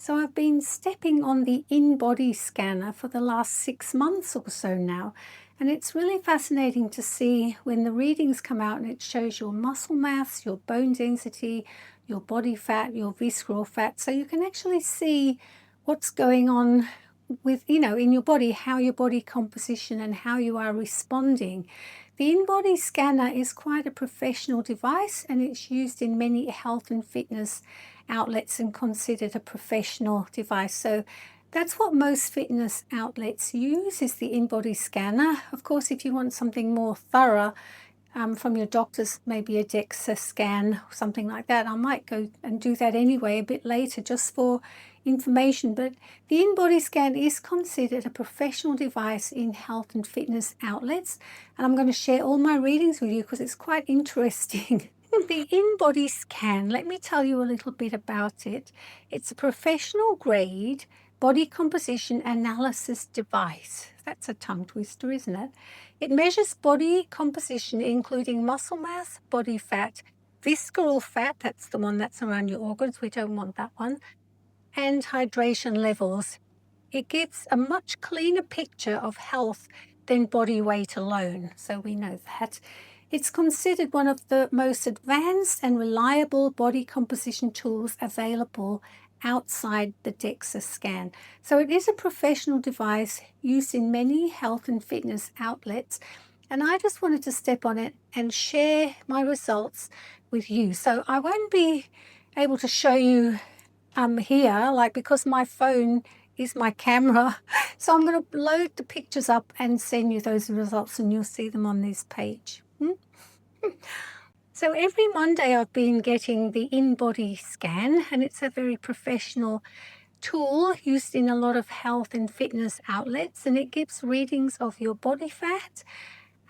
So I've been stepping on the in-body scanner for the last 6 months or so now, and it's really fascinating to see when the readings come out and it shows your muscle mass, your bone density, your body fat, your visceral fat. So you can actually see what's going on with, in your body, how your body composition and how you are responding. The in-body scanner is quite a professional device, and it's used in many health and fitness outlets and considered a professional device. So that's what most fitness outlets use, is the in-body scanner. Of course, if you want something more thorough, from your doctor's, maybe a DEXA scan or something like that. I might go and do that anyway a bit later, just for information. But the in-body scan is considered a professional device in health and fitness outlets, and I'm going to share all my readings with you because it's quite interesting. The in-body scan, let me tell you a little bit about it. It's a professional grade body composition analysis device. That's a tongue twister, isn't it? It measures body composition, including muscle mass, body fat, visceral fat, that's the one that's around your organs, we don't want that one, and hydration levels. It gives a much cleaner picture of health than body weight alone, so we know that. It's considered one of the most advanced and reliable body composition tools available outside the DEXA scan. So it is a professional device used in many health and fitness outlets, and I just wanted to step on it and share my results with you. So I won't be able to show you here, like, because my phone is my camera. So I'm going to load the pictures up and send you those results, and you'll see them on this page. So every Monday I've been getting the in-body scan, and it's a very professional tool used in a lot of health and fitness outlets, and it gives readings of your body fat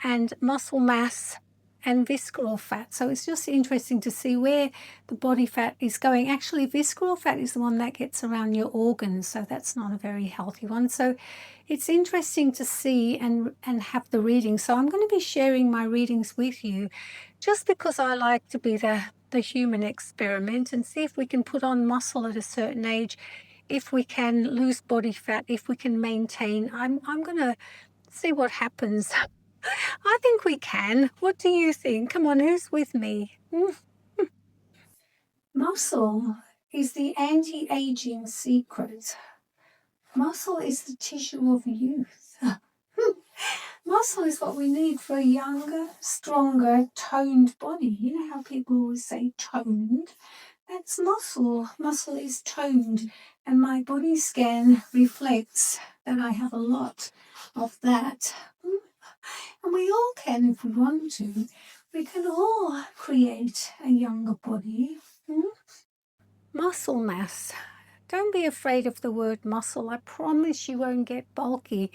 and muscle mass and visceral fat. So it's just interesting to see where the body fat is going. Actually, visceral fat is the one that gets around your organs, so that's not a very healthy one. So it's interesting to see and have the readings. So I'm going to be sharing my readings with you, just because I like to be the human experiment and see if we can put on muscle at a certain age, if we can lose body fat, if we can maintain. I'm going to see what happens. I think we can. What do you think? Come on, who's with me? Muscle is the anti-aging secret. Muscle is the tissue of youth. Muscle is what we need for a younger, stronger, toned body. You know how people always say toned? That's muscle. Muscle is toned, and my body scan reflects that I have a lot of that. And we all can if we want to. We can all create a younger body. Muscle mass. Don't be afraid of the word muscle. I promise you won't get bulky.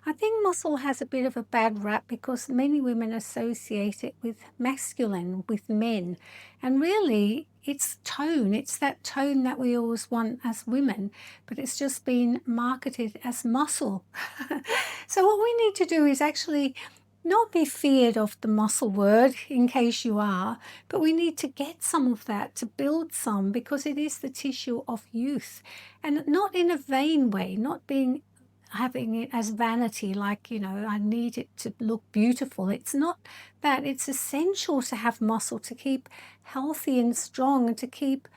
I think muscle has a bit of a bad rap because many women associate it with masculine, with men. And really, it's tone. It's that tone that we always want as women, but it's just been marketed as muscle. So what we need to do is actually not be feared of the muscle word, in case you are, but we need to get some of that, to build some, because it is the tissue of youth, and not in a vain way, not having it as vanity, like, I need it to look beautiful. It's not that. It's essential to have muscle, to keep healthy and strong, and to keep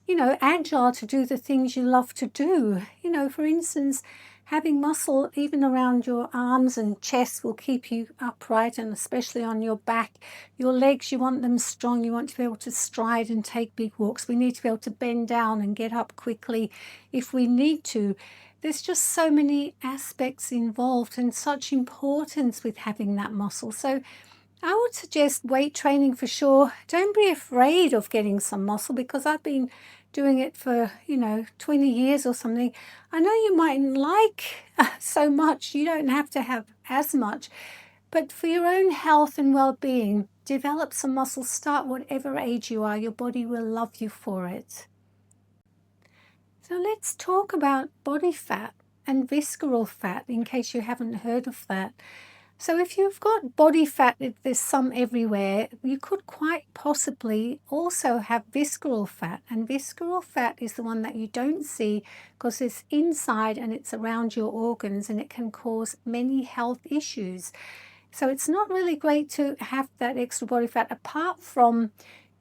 agile, to do the things you love to do. For instance, having muscle even around your arms and chest will keep you upright, and especially on your back. Your legs, you want them strong. You want to be able to stride and take big walks. We need to be able to bend down and get up quickly if we need to. There's just so many aspects involved and such importance with having that muscle. So I would suggest weight training for sure. Don't be afraid of getting some muscle, because I've been doing it for 20 years or something. I know you mightn't like so much. You don't have to have as much, but for your own health and well-being, develop some muscle. Start whatever age you are. Your body will love you for it. So let's talk about body fat and visceral fat, in case you haven't heard of that. So if you've got body fat, there's some everywhere, you could quite possibly also have visceral fat. And visceral fat is the one that you don't see because it's inside and it's around your organs, and it can cause many health issues. So it's not really great to have that extra body fat. Apart from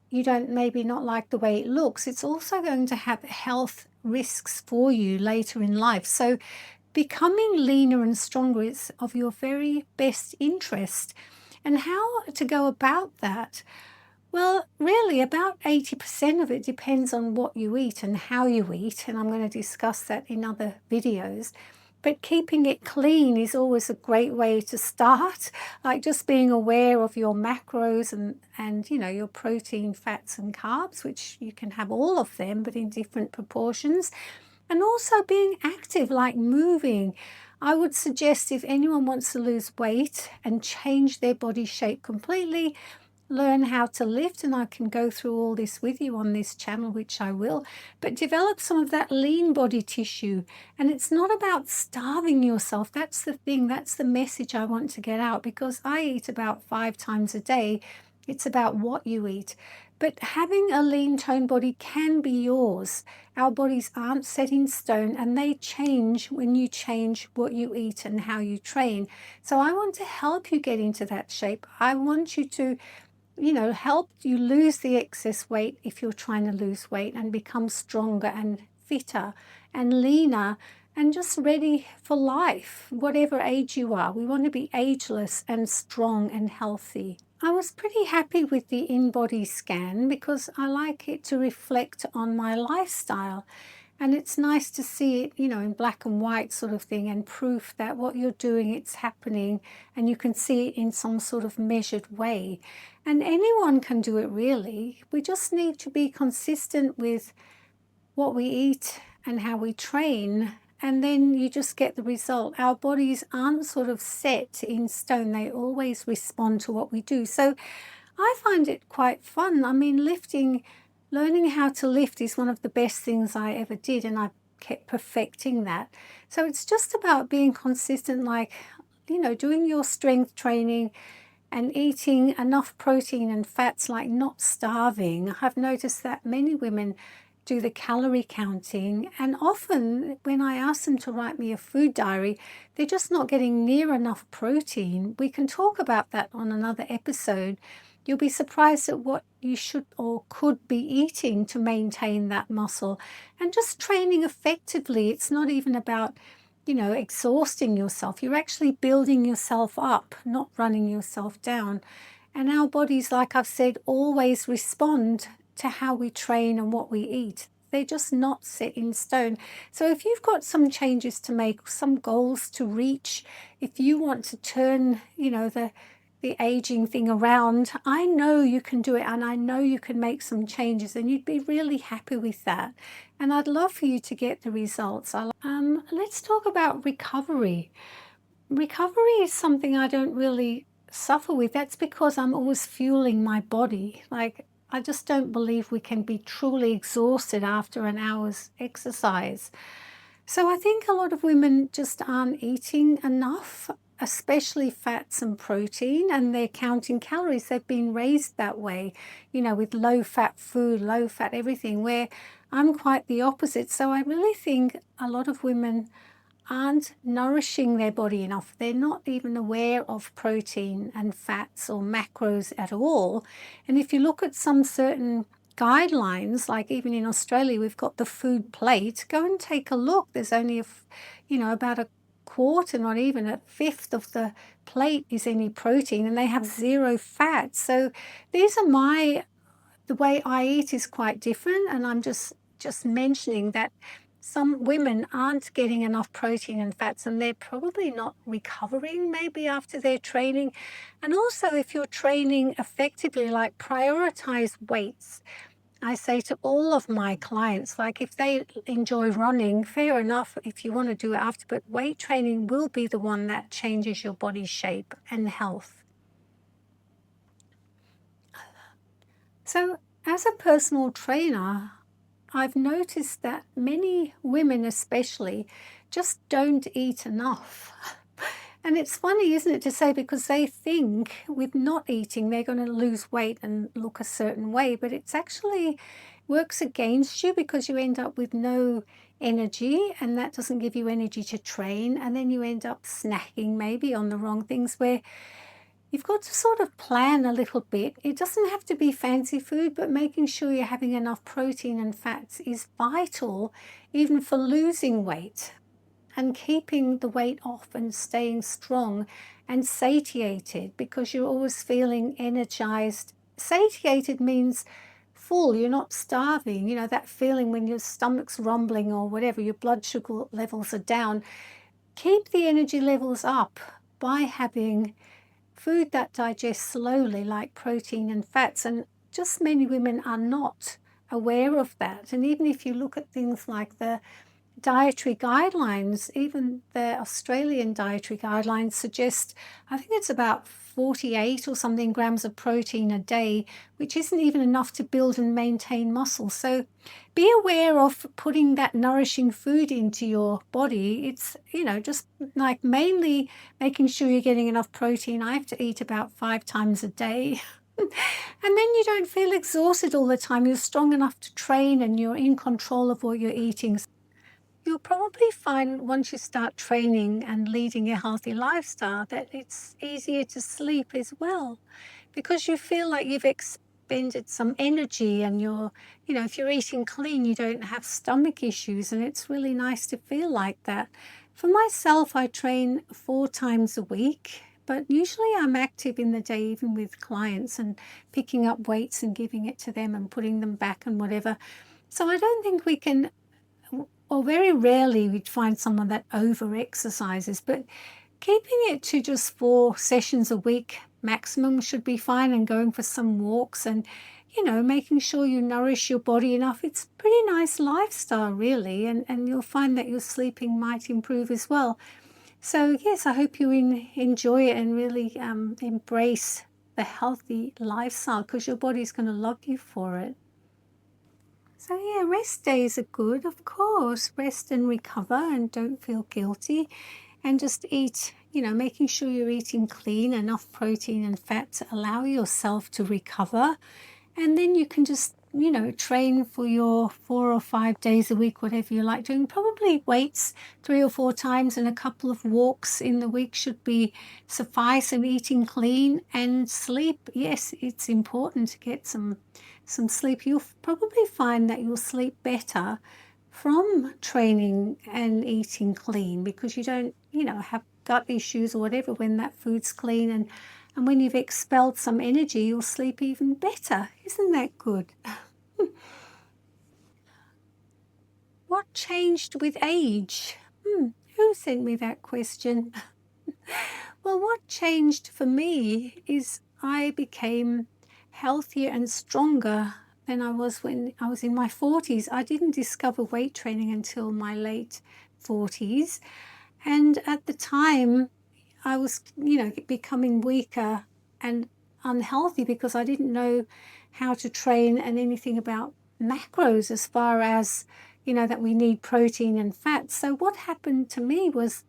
you don't maybe not like the way it looks, it's also going to have health risks for you later in life. So becoming leaner and stronger is of your very best interest. And how to go about that? Well, really, about 80% of it depends on what you eat and how you eat, and I'm going to discuss that in other videos. But keeping it clean is always a great way to start, like just being aware of your macros and your protein, fats and carbs, which you can have all of them, but in different proportions. And also being active, like moving. I would suggest if anyone wants to lose weight and change their body shape completely, learn how to lift, and I can go through all this with you on this channel, which I will, but develop some of that lean body tissue. And it's not about starving yourself. That's the thing, that's the message I want to get out, because I eat about 5 times a day. It's about what you eat. But having a lean toned body can be yours. Our bodies aren't set in stone, and they change when you change what you eat and how you train. So I want to help you get into that shape. I want you to help you lose the excess weight if you're trying to lose weight, and become stronger and fitter and leaner and just ready for life, whatever age you are. We want to be ageless and strong and healthy. I was pretty happy with the in-body scan because I like it to reflect on my lifestyle. And it's nice to see it, in black and white sort of thing, and proof that what you're doing, it's happening, and you can see it in some sort of measured way. And anyone can do it, really. We just need to be consistent with what we eat and how we train, and then you just get the result. Our bodies aren't sort of set in stone. They always respond to what we do. So I find it quite fun. I mean, learning how to lift is one of the best things I ever did, and I kept perfecting that. So it's just about being consistent, like, doing your strength training and eating enough protein and fats, like not starving. I've noticed that many women do the calorie counting, and often when I ask them to write me a food diary, they're just not getting near enough protein. We can talk about that on another episode. You'll be surprised at what you should or could be eating to maintain that muscle, and just training effectively. It's not even about exhausting yourself. You're actually building yourself up, not running yourself down. And our bodies, like I've said, always respond to how we train and what we eat. They're just not set in stone. So if you've got some changes to make, some goals to reach, if you want to turn, the aging thing around, I know you can do it, and I know you can make some changes, and you'd be really happy with that. And I'd love for you to get the results. Let's talk about recovery. Recovery is something I don't really suffer with. That's because I'm always fueling my body. Like, I just don't believe we can be truly exhausted after an hour's exercise. So I think a lot of women just aren't eating enough, especially fats and protein, and they're counting calories. They've been raised that way, with low-fat food, low-fat everything, where I'm quite the opposite. So I really think a lot of women aren't nourishing their body enough. They're not even aware of protein and fats or macros at all. And if you look at some certain guidelines, like even in Australia, we've got the food plate. Go and take a look. There's only about a quarter, not even a fifth of the plate is any protein, and they have 0 fat. So these are the way I eat is quite different, and I'm just mentioning that some women aren't getting enough protein and fats, and they're probably not recovering maybe after their training. And also, if you're training effectively, like prioritize weights. I say to all of my clients, like, if they enjoy running, fair enough if you want to do it after, but weight training will be the one that changes your body shape and health. So as a personal trainer, I've noticed that many women especially just don't eat enough. And it's funny, isn't it, to say, because they think with not eating they're going to lose weight and look a certain way, but it's actually works against you because you end up with no energy, and that doesn't give you energy to train, and then you end up snacking maybe on the wrong things, where you've got to sort of plan a little bit. It doesn't have to be fancy food, but making sure you're having enough protein and fats is vital, even for losing weight and keeping the weight off and staying strong and satiated, because you're always feeling energized. Satiated means full, you're not starving. You know, that feeling when your stomach's rumbling or whatever, your blood sugar levels are down. Keep the energy levels up by having food that digests slowly, like protein and fats. And just many women are not aware of that. And even if you look at things like the dietary guidelines, even the Australian dietary guidelines suggest, I think it's about 48 or something grams of protein a day, which isn't even enough to build and maintain muscle. So be aware of putting that nourishing food into your body. It's, you know, just like mainly making sure you're getting enough protein. I have to eat about 5 times a day. And then you don't feel exhausted all the time. You're strong enough to train and you're in control of what you're eating. You'll probably find once you start training and leading a healthy lifestyle that it's easier to sleep as well, because you feel like you've expended some energy, and you're, you know, if you're eating clean, you don't have stomach issues, and it's really nice to feel like that. For myself, I train 4 times a week, but usually I'm active in the day, even with clients, and picking up weights and giving it to them and putting them back and whatever. So I don't think we can, or very rarely we'd find someone that over exercises, but keeping it to just 4 sessions a week maximum should be fine, and going for some walks and, you know, making sure you nourish your body enough. It's a pretty nice lifestyle, really, and you'll find that your sleeping might improve as well. So yes, I hope you enjoy it and really embrace the healthy lifestyle, because your body's going to love you for it. So yeah, rest days are good, of course. Rest and recover and don't feel guilty, and just eat, you know, making sure you're eating clean, enough protein and fat to allow yourself to recover. And then you can just, you know, train for your 4 or 5 days a week, whatever you like doing. Probably weights 3 or 4 times and a couple of walks in the week should be suffice, and eating clean and sleep. Yes, it's important to get some sleep. You'll probably find that you'll sleep better from training and eating clean, because you don't, you know, have gut issues or whatever when that food's clean, and when you've expelled some energy, you'll sleep even better. Isn't that good? What changed with age? Who sent me that question? Well, what changed for me is I became healthier and stronger than I was when I was in my 40s. I didn't discover weight training until my late 40s. And at the time, I was, you know, becoming weaker and unhealthy because I didn't know how to train and anything about macros, as far as, you know, that we need protein and fat. So what happened to me was,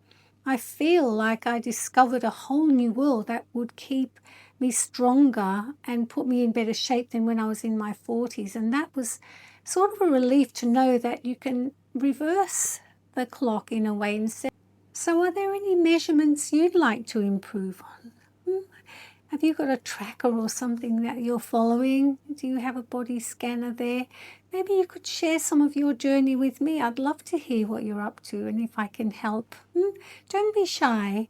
I feel like I discovered a whole new world that would keep me stronger and put me in better shape than when I was in my 40s. And that was sort of a relief to know that you can reverse the clock in a way and say, so are there any measurements you'd like to improve on? Have you got a tracker or something that you're following? Do you have a body scanner there? Maybe you could share some of your journey with me. I'd love to hear what you're up to and if I can help. Don't be shy.